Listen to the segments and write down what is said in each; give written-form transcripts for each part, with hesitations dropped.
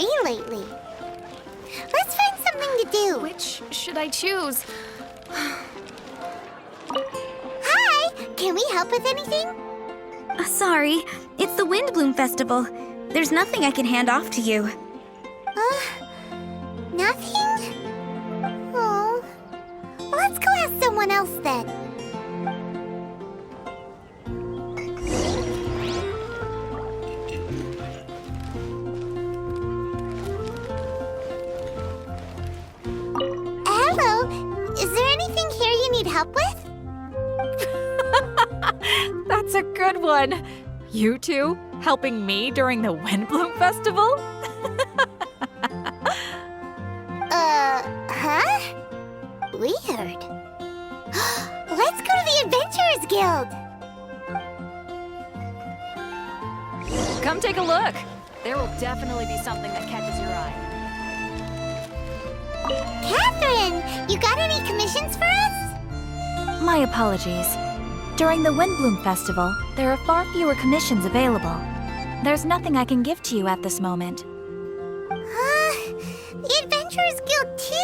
me lately. Let's find something to do. Which should I choose? Hi! Can we help with anything? Sorry, it's the Windblume Festival. There's nothing I can hand off to you. Nothing? Oh. Let's go ask someone else then. Hello. Is there anything here you need help with? That's a good one. You two helping me during the Windblume Festival? Huh? Weird. Let's go to the Adventurers Guild. Come take a look. There will definitely be something that catches your eye. Katheryne, you got any commissions for us? My apologies. During the Windblume Festival, there are far fewer commissions available. There's nothing I can give to you at this moment. The Adventurers Guild too?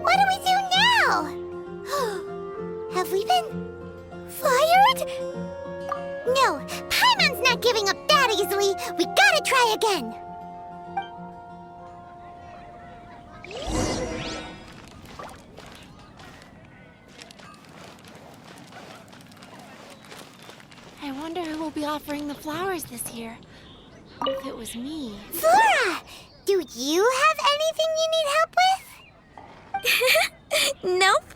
What do we do now? Have we been fired? No, Paimon's not giving up that easily. We gotta try again. I wonder who will be offering the flowers this year. If it was me. Flora, do you have anything you need help with? Nope.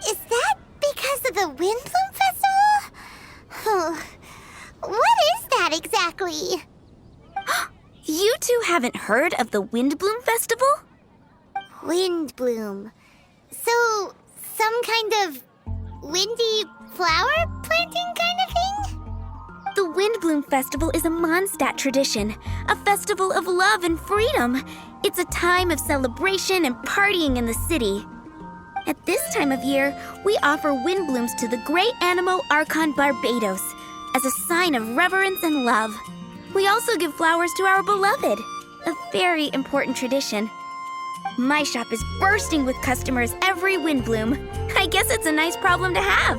Is that because of the Windblume Festival? What is that exactly? You two haven't heard of the Windblume Festival? Windblume. So, some kind of windy flower planting kind of thing? The Windblume Festival is a Mondstadt tradition, a festival of love and freedom. It's a time of celebration and partying in the city. At this time of year, we offer windblooms to the great animal archon Barbados as a sign of reverence and love. We also give flowers to our beloved, a very important tradition. My shop is bursting with customers every Windblume. I guess it's a nice problem to have.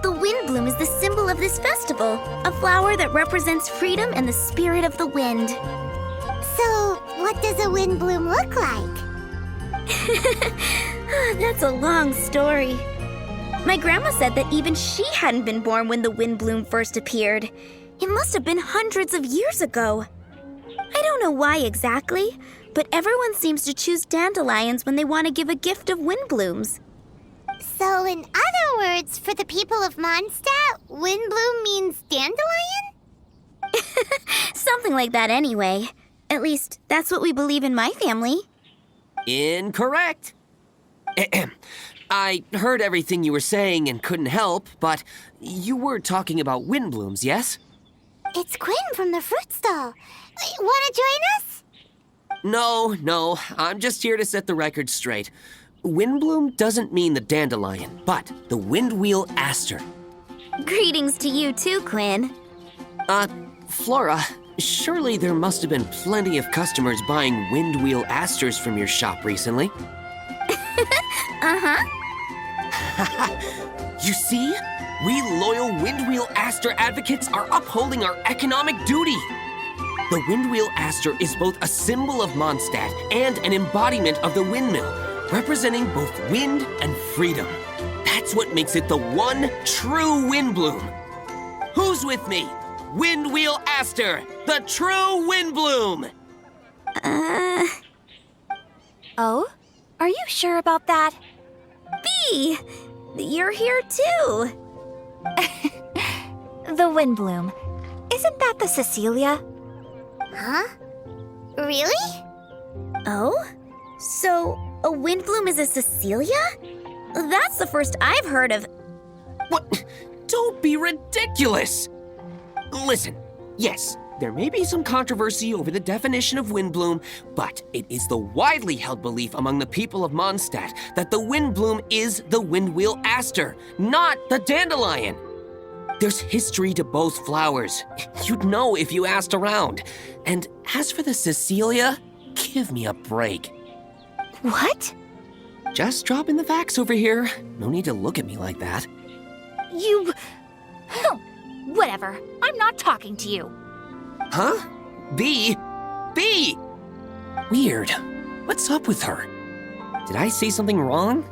The Windblume is the symbol of this festival, a flower that represents freedom and the spirit of the wind. So, what does a windblume look like? That's a long story. My grandma said that even she hadn't been born when the Windblume first appeared. It must have been hundreds of years ago. I don't know why exactly, but everyone seems to choose dandelions when they want to give a gift of windblooms. So, in other words, for the people of Mondstadt, windblume means dandelion? Something like that anyway. At least, that's what we believe in my family. Incorrect. I heard everything you were saying and couldn't help, but you were talking about windblooms, yes? It's Quinn from the fruit stall. Want to join us? No, I'm just here to set the record straight. Windbloom doesn't mean the dandelion, but the windwheel aster. Greetings to you too, Quinn. Flora, surely there must have been plenty of customers buying windwheel asters from your shop recently. Uh-huh. You see? We loyal Windwheel Aster advocates are upholding our economic duty. The Windwheel Aster is both a symbol of Mondstadt and an embodiment of the windmill, representing both wind and freedom. That's what makes it the one true Windblume. Who's with me? Windwheel Aster, the true Windblume! Oh? Are you sure about that? Bee! You're here too. The Windblume. Isn't that the Cecilia? Huh? Really? Oh? So, a Windblume is a Cecilia? That's the first I've heard of. What? Don't be ridiculous! Listen, yes, there may be some controversy over the definition of Windblume, but it is the widely held belief among the people of Mondstadt that the Windblume is the Windwheel Aster, not the dandelion. There's history to both flowers. You'd know if you asked around. And as for the Cecilia, give me a break. What? Just dropping the facts over here. No need to look at me like that. You... Whatever. I'm not talking to you. Huh? B? B! Weird. What's up with her? Did I say something wrong?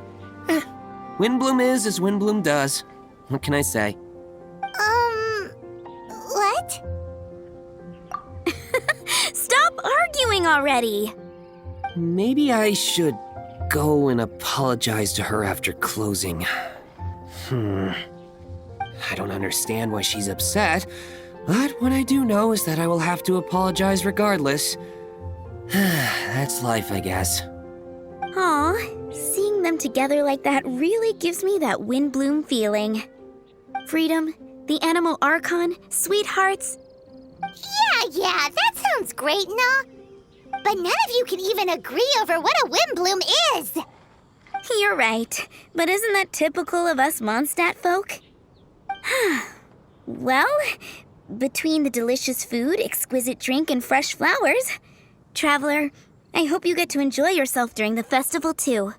Windblume is as Windblume does. What can I say? What? Stop arguing already! Maybe I should go and apologize to her after closing. I don't understand why she's upset, but what I do know is that I will have to apologize regardless. That's life, I guess. Aw, seeing them together like that really gives me that Windblume feeling. Freedom, the animal archon, sweethearts. Yeah, that sounds great and all. But none of you can even agree over what a Windblume is. You're right, but isn't that typical of us Mondstadt folk? Well, between the delicious food, exquisite drink, and fresh flowers, Traveler, I hope you get to enjoy yourself during the festival too.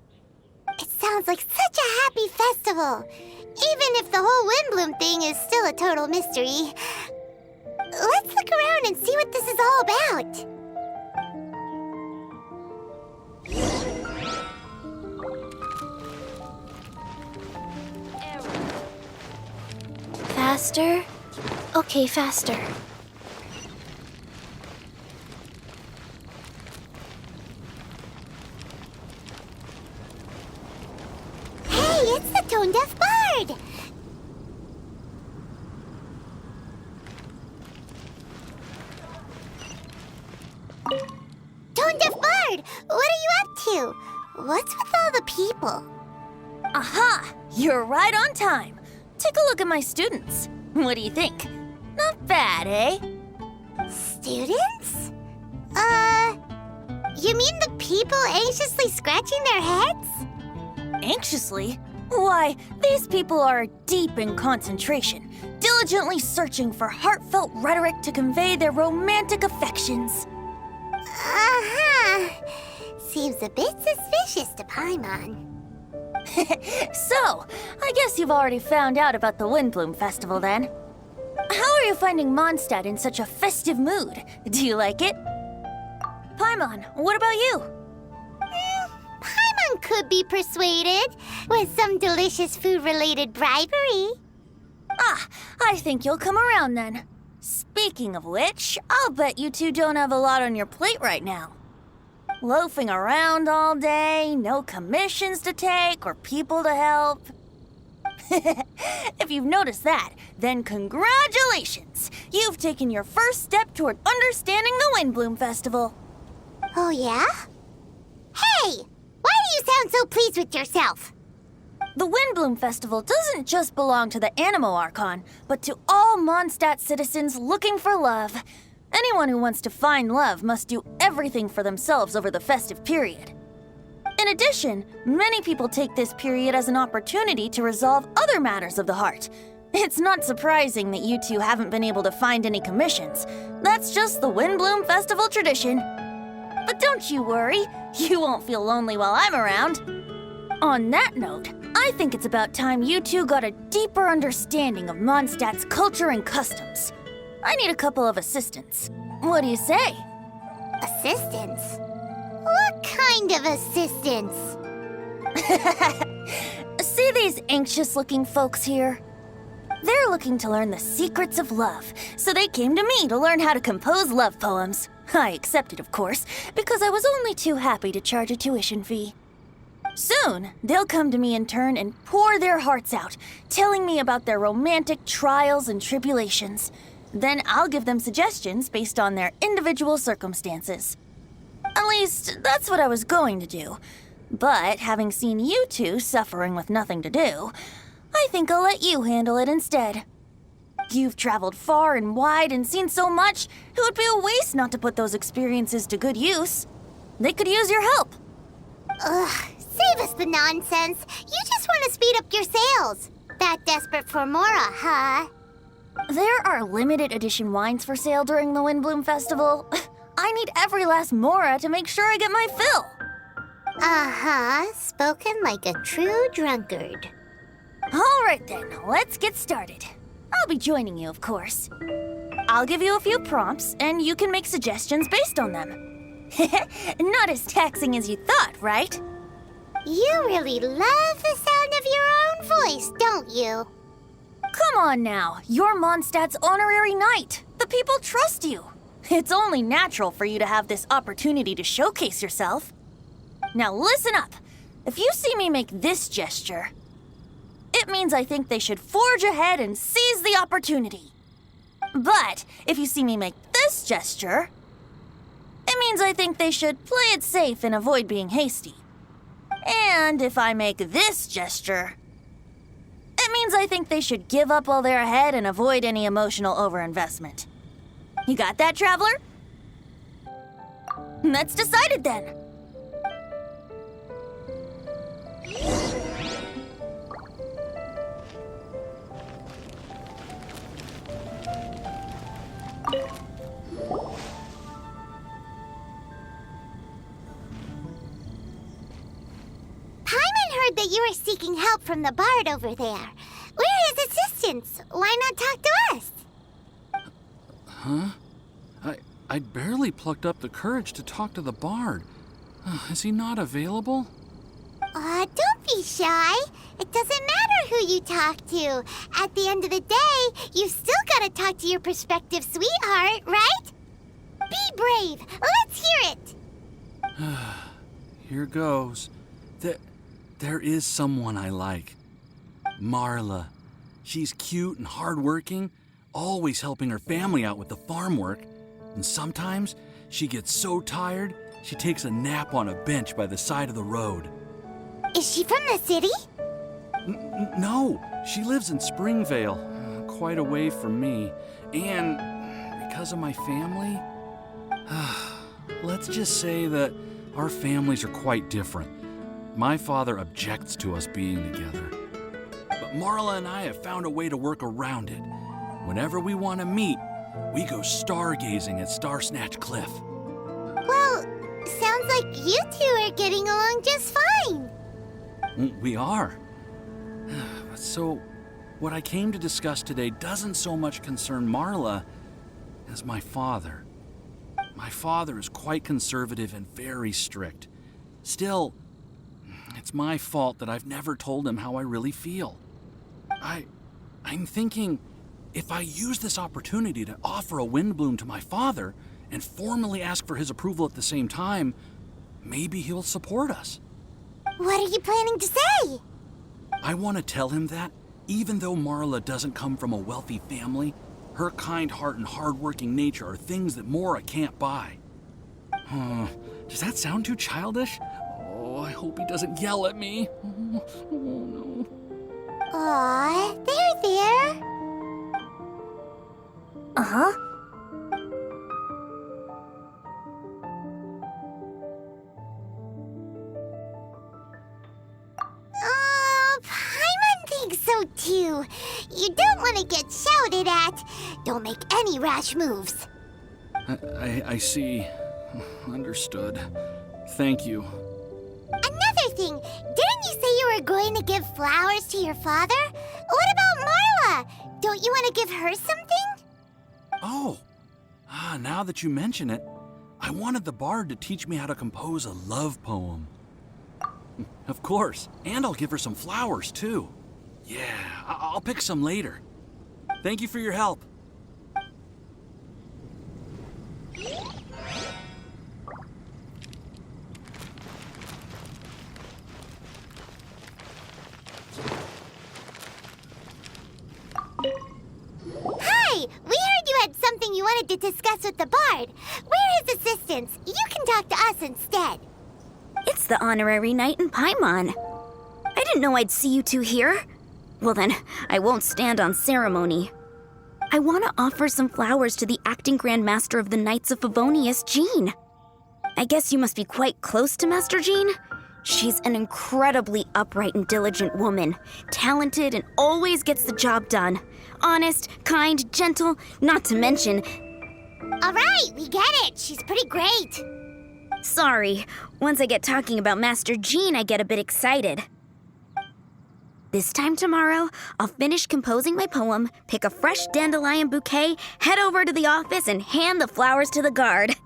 It sounds like such a happy festival, even if the whole Windblume thing is still a total mystery. Let's look around and see what this is all about. Faster? Okay, faster. Hey, it's the tone-deaf bard! Tone-deaf bard, what are you up to? What's with all the people? Aha! You're right on time. Take a look at my students. What do you think? Not bad, eh? Students? You mean the people anxiously scratching their heads? Anxiously? Why, these people are deep in concentration, diligently searching for heartfelt rhetoric to convey their romantic affections. Uh-huh. Seems a bit suspicious to Paimon. So, I guess you've already found out about the Windblume Festival then. How are you finding Mondstadt in such a festive mood? Do you like it? Paimon, what about you? Paimon could be persuaded with some delicious food-related bribery. Ah, I think you'll come around then. Speaking of which, I'll bet you two don't have a lot on your plate right now. Loafing around all day, no commissions to take or people to help. If you've noticed that, then congratulations! You've taken your first step toward understanding the Windblume Festival. Oh, yeah? Hey! Why do you sound so pleased with yourself? The Windblume Festival doesn't just belong to the Animal Archon, but to all Mondstadt citizens looking for love. Anyone who wants to find love must do everything for themselves over the festive period. In addition, many people take this period as an opportunity to resolve other matters of the heart. It's not surprising that you two haven't been able to find any commissions. That's just the Windblume Festival tradition. But don't you worry, you won't feel lonely while I'm around. On that note, I think it's about time you two got a deeper understanding of Mondstadt's culture and customs. I need a couple of assistants. What do you say? Assistance? What kind of assistance? See these anxious-looking folks here? They're looking to learn the secrets of love, so they came to me to learn how to compose love poems. I accepted, of course, because I was only too happy to charge a tuition fee. Soon, they'll come to me in turn and pour their hearts out, telling me about their romantic trials and tribulations. Then I'll give them suggestions based on their individual circumstances. At least, that's what I was going to do. But having seen you two suffering with nothing to do, I think I'll let you handle it instead. You've traveled far and wide and seen so much, it would be a waste not to put those experiences to good use. They could use your help. Ugh, save us the nonsense. You just want to speed up your sales. That desperate for more, huh? There are limited edition wines for sale during the Windblume Festival. I need every last mora to make sure I get my fill. Uh-huh, spoken like a true drunkard. All right then, let's get started. I'll be joining you, of course. I'll give you a few prompts, and you can make suggestions based on them. Not as taxing as you thought, right? You really love the sound of your own voice, don't you? Come on now, you're Mondstadt's honorary knight. The people trust you. It's only natural for you to have this opportunity to showcase yourself. Now listen up. If you see me make this gesture, it means I think they should forge ahead and seize the opportunity. But if you see me make this gesture, it means I think they should play it safe and avoid being hasty. And if I make this gesture, it means I think they should give up while they're ahead and avoid any emotional overinvestment. You got that, traveler? That's decided then. Paimon heard that you were seeking help from the bard over there. We're his assistants. Why not talk to us? Huh? I'd barely plucked up the courage to talk to the bard. Is he not available? Don't be shy. It doesn't matter who you talk to. At the end of the day, you've still got to talk to your prospective sweetheart, right? Be brave. Let's hear it. Here goes. There is someone I like. Marla. She's cute and hardworking, always helping her family out with the farm work. And sometimes she gets so tired, she takes a nap on a bench by the side of the road. Is she from the city? No, she lives in Springvale, quite away from me. And because of my family, let's just say that our families are quite different. My father objects to us being together. But Marla and I have found a way to work around it. Whenever we want to meet, we go stargazing at Star Snatch Cliff. Well, sounds like you two are getting along just fine. We are. So, what I came to discuss today doesn't so much concern Marla as my father. My father is quite conservative and very strict. Still, it's my fault that I've never told him how I really feel. I'm thinking, if I use this opportunity to offer a Windblume to my father and formally ask for his approval at the same time, maybe he'll support us. What are you planning to say? I want to tell him that, even though Marla doesn't come from a wealthy family, her kind heart and hardworking nature are things that Mora can't buy. Does that sound too childish? Oh, I hope he doesn't yell at me. Oh no. Aw, there. Uh-huh. Paimon thinks so too. You don't want to get shouted at. Don't make any rash moves. I see. Understood. Thank you. Another thing, didn't you say you were going to give flowers to your father? What about Marla? Don't you want to give her something? Oh, now that you mention it, I wanted the bard to teach me how to compose a love poem. Of course, and I'll give her some flowers too. Yeah, I'll pick some later. Thank you for your help. Hi, we heard you had something you wanted to discuss with the bard. We're his assistants. You can talk to us instead. It's the honorary knight and Paimon. I didn't know I'd see you two here. Well then, I won't stand on ceremony. I want to offer some flowers to the acting Grand Master of the Knights of Favonius, Jean. I guess you must be quite close to Master Jean? She's an incredibly upright and diligent woman, talented and always gets the job done. Honest, kind, gentle, not to mention... All right, we get it. She's pretty great. Sorry, once I get talking about Master Jean, I get a bit excited. This time tomorrow, I'll finish composing my poem, pick a fresh dandelion bouquet, head over to the office, and hand the flowers to the guard.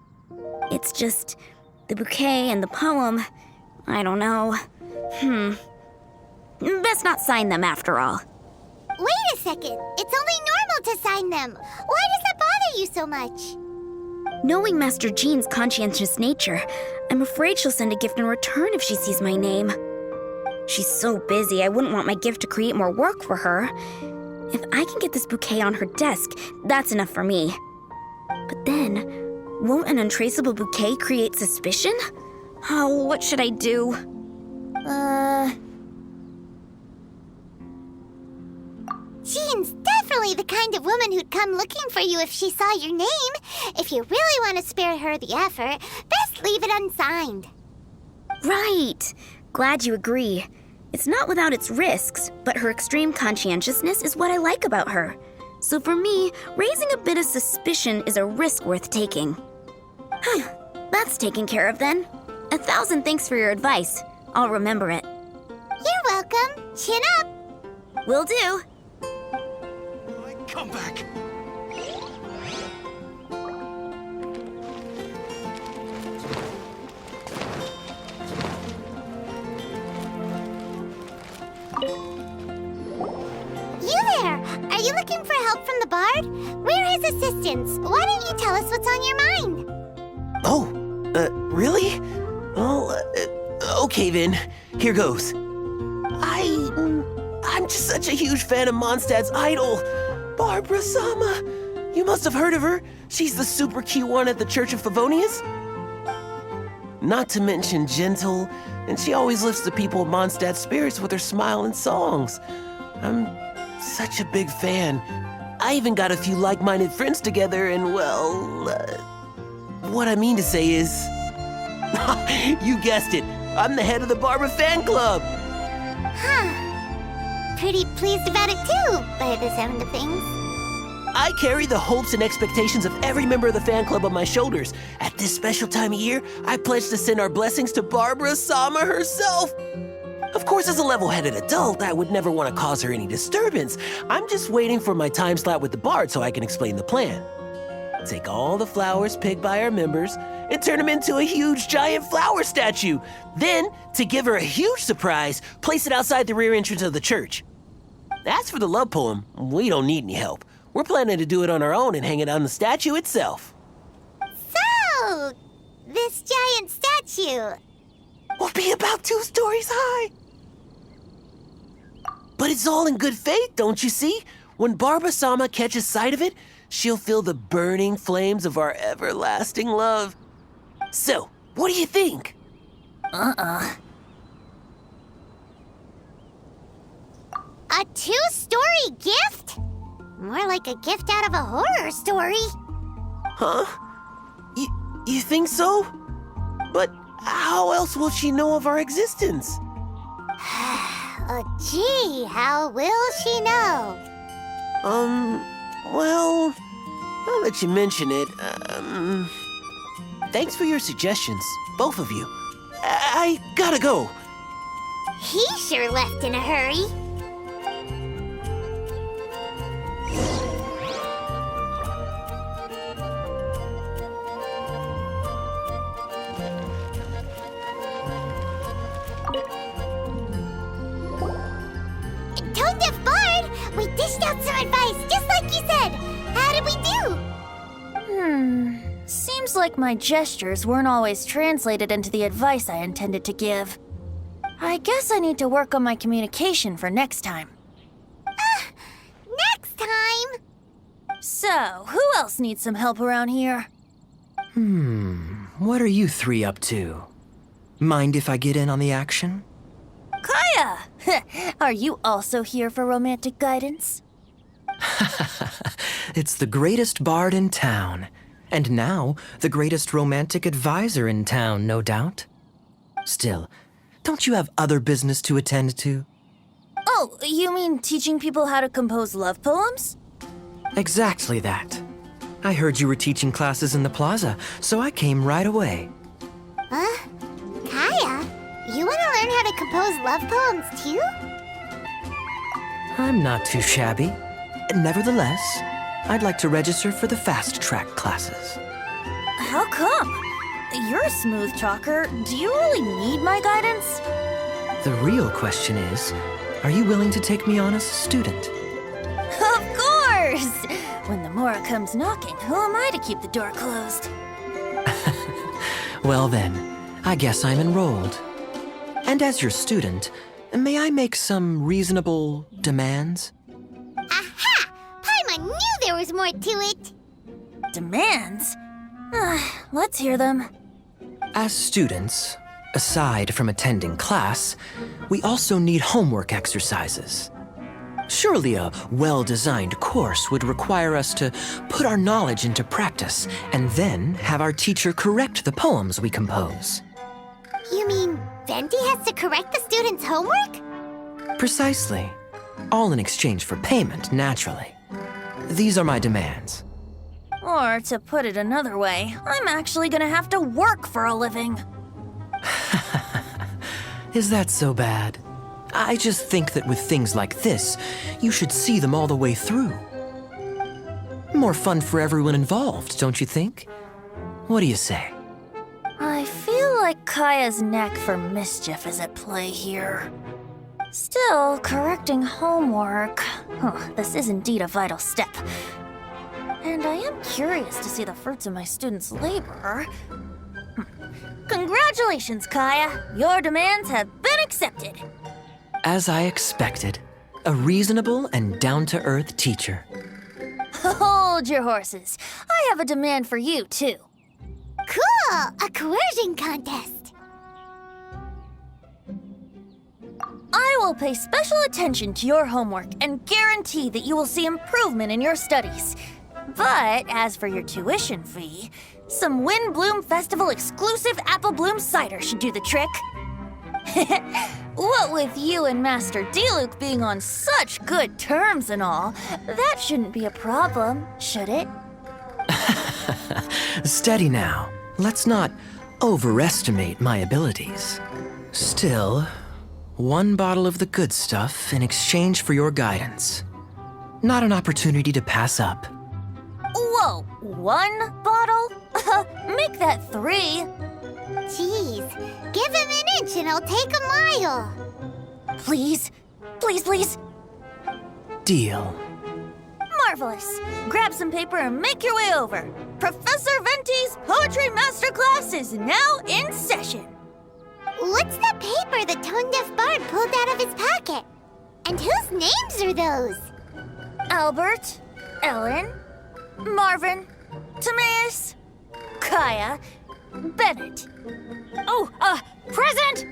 It's just... the bouquet and the poem... I don't know. Best not sign them after all. Wait a second. It's only normal to sign them. Why does that bother you so much? Knowing Master Jean's conscientious nature, I'm afraid she'll send a gift in return if she sees my name. She's so busy, I wouldn't want my gift to create more work for her. If I can get this bouquet on her desk, that's enough for me. But then, won't an untraceable bouquet create suspicion? Oh, what should I do? Jean's definitely the kind of woman who'd come looking for you if she saw your name. If you really want to spare her the effort, best leave it unsigned. Right. Glad you agree. It's not without its risks, but her extreme conscientiousness is what I like about her. So for me, raising a bit of suspicion is a risk worth taking. That's taken care of then. 1,000 thanks for your advice. I'll remember it. You're welcome. Chin up. Will do. Come back! You there! Are you looking for help from the bard? We're his assistants. Why don't you tell us what's on your mind? Oh, really? Oh, okay then. Here goes. I'm just such a huge fan of Mondstadt's idol, Barbara Sama. You must have heard of her. She's the super cute one at the Church of Favonius. Not to mention gentle, and she always lifts the people of Mondstadt's spirits with her smile and songs. I'm such a big fan. I even got a few like-minded friends together, and well, what I mean to say is, you guessed it. I'm the head of the Barbara fan club. Huh. Pretty pleased about it too, by the sound of things. I carry the hopes and expectations of every member of the fan club on my shoulders. At this special time of year, I pledge to send our blessings to Barbara Sama herself. Of course, as a level-headed adult, I would never want to cause her any disturbance. I'm just waiting for my time slot with the bard so I can explain the plan. Take all the flowers picked by our members and turn them into a huge giant flower statue. Then, to give her a huge surprise, place it outside the rear entrance of the church. As for the love poem, we don't need any help. We're planning to do it on our own and hang it on the statue itself. So, this giant statue. Will be about 2 stories high. But it's all in good faith, don't you see? When Barbara Sama catches sight of it, she'll feel the burning flames of our everlasting love. So, what do you think? A 2-story gift? More like a gift out of a horror story. Huh? You think so? But how else will she know of our existence? Oh, gee, how will she know? Well, now that you mention it, thanks for your suggestions, both of you. I gotta go. He sure left in a hurry. Tone-deaf Bard! We dished out some advice, just like you said. How did we do? Seems like my gestures weren't always translated into the advice I intended to give. I guess I need to work on my communication for next time. Next time! So, who else needs some help around here? What are you 3 up to? Mind if I get in on the action? Kaya! Are you also here for romantic guidance? It's the greatest bard in town. And now, the greatest romantic advisor in town, no doubt. Still, Don't you have other business to attend to? Oh, you mean teaching people how to compose love poems? Exactly that. I heard you were teaching classes in the plaza, so I came right away. Huh? Kaya, you want to learn how to compose love poems too? I'm not too shabby. Nevertheless, I'd like to register for the fast-track classes. How come? You're a smooth talker. Do you really need my guidance? The real question is, are you willing to take me on as a student? Of course! When the Mora comes knocking, who am I to keep the door closed? Well then, I guess I'm enrolled. And as your student, may I make some reasonable demands? Aha! Paimon knew there was more to it! Demands? Let's hear them. As students, aside from attending class, we also need homework exercises. Surely a well-designed course would require us to put our knowledge into practice and then have our teacher correct the poems we compose. You mean Venti has to correct the students' homework? Precisely. All in exchange for payment, naturally. These are my demands. Or, to put it another way, I'm actually gonna have to work for a living. Is that so bad? I just think that with things like this, you should see them all the way through. More fun for everyone involved, don't you think? What do you say? I feel like Kaya's knack for mischief is at play here. Still, correcting homework. This is indeed a vital step. And I am curious to see the fruits of my students' labor. Congratulations, Kaya! Your demands have been accepted. As I expected, a reasonable and down-to-earth teacher. Hold your horses. I have a demand for you, too. Cool! A coercion contest! I will pay special attention to your homework and guarantee that you will see improvement in your studies. But as for your tuition fee, some Windblume Festival exclusive apple bloom cider should do the trick. What with you and Master Diluc being on such good terms and all, that shouldn't be a problem, should it? Steady now. Let's not overestimate my abilities. Still, one bottle of the good stuff in exchange for your guidance. Not an opportunity to pass up. Whoa, one bottle? Make that 3. Jeez, give him an inch and I'll take a mile. Please, please, please. Deal. Marvelous. Grab some paper and make your way over. Professor Venti's Poetry Masterclass is now in session. What's the paper the tone-deaf bard pulled out of his pocket? And whose names are those? Albert, Ellen, Marvin, Timaeus, Kaya, Bennett. Oh, present!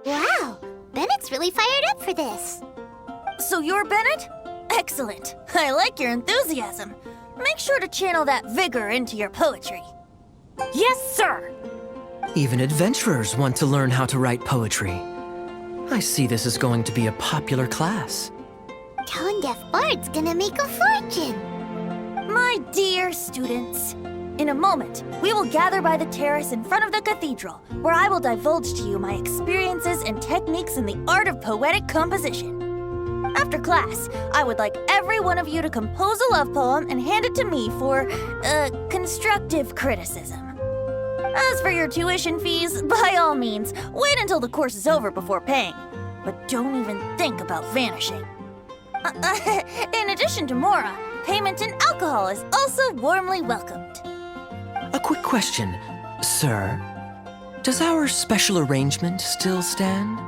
Wow, Bennett's really fired up for this. So you're Bennett? Excellent. I like your enthusiasm. Make sure to channel that vigor into your poetry. Yes, sir! Even adventurers want to learn how to write poetry. I see this is going to be a popular class. Tone-deaf bard's gonna make a fortune. My dear students, in a moment, we will gather by the terrace in front of the cathedral, where I will divulge to you my experiences and techniques in the art of poetic composition. After class, I would like every one of you to compose a love poem and hand it to me for, constructive criticism. As for your tuition fees, by all means, wait until the course is over before paying. But don't even think about vanishing. In addition to Mora, payment in alcohol is also warmly welcomed. A quick question, sir. Does our special arrangement still stand?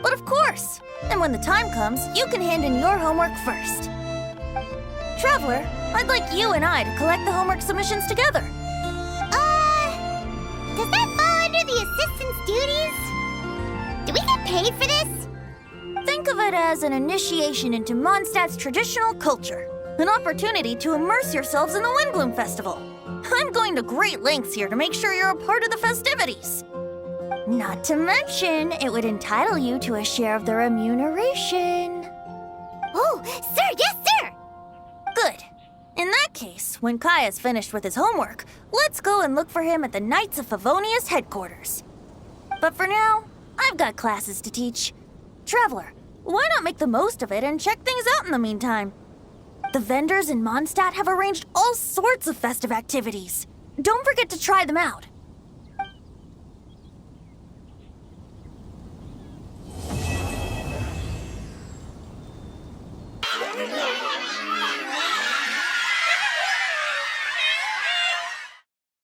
But of course! And when the time comes, you can hand in your homework first. Traveler, I'd like you and I to collect the homework submissions together. Does that fall under the assistant's duties? Do we get paid for this? Think of it as an initiation into Mondstadt's traditional culture. An opportunity to immerse yourselves in the Windblume Festival. I'm going to great lengths here to make sure you're a part of the festivities. Not to mention, it would entitle you to a share of the remuneration. Oh, sir, yes, sir! Good. In that case, when Kaya's finished with his homework, let's go and look for him at the Knights of Favonia's headquarters. But for now, I've got classes to teach. Traveler, why not make the most of it and check things out in the meantime? The vendors in Mondstadt have arranged all sorts of festive activities. Don't forget to try them out.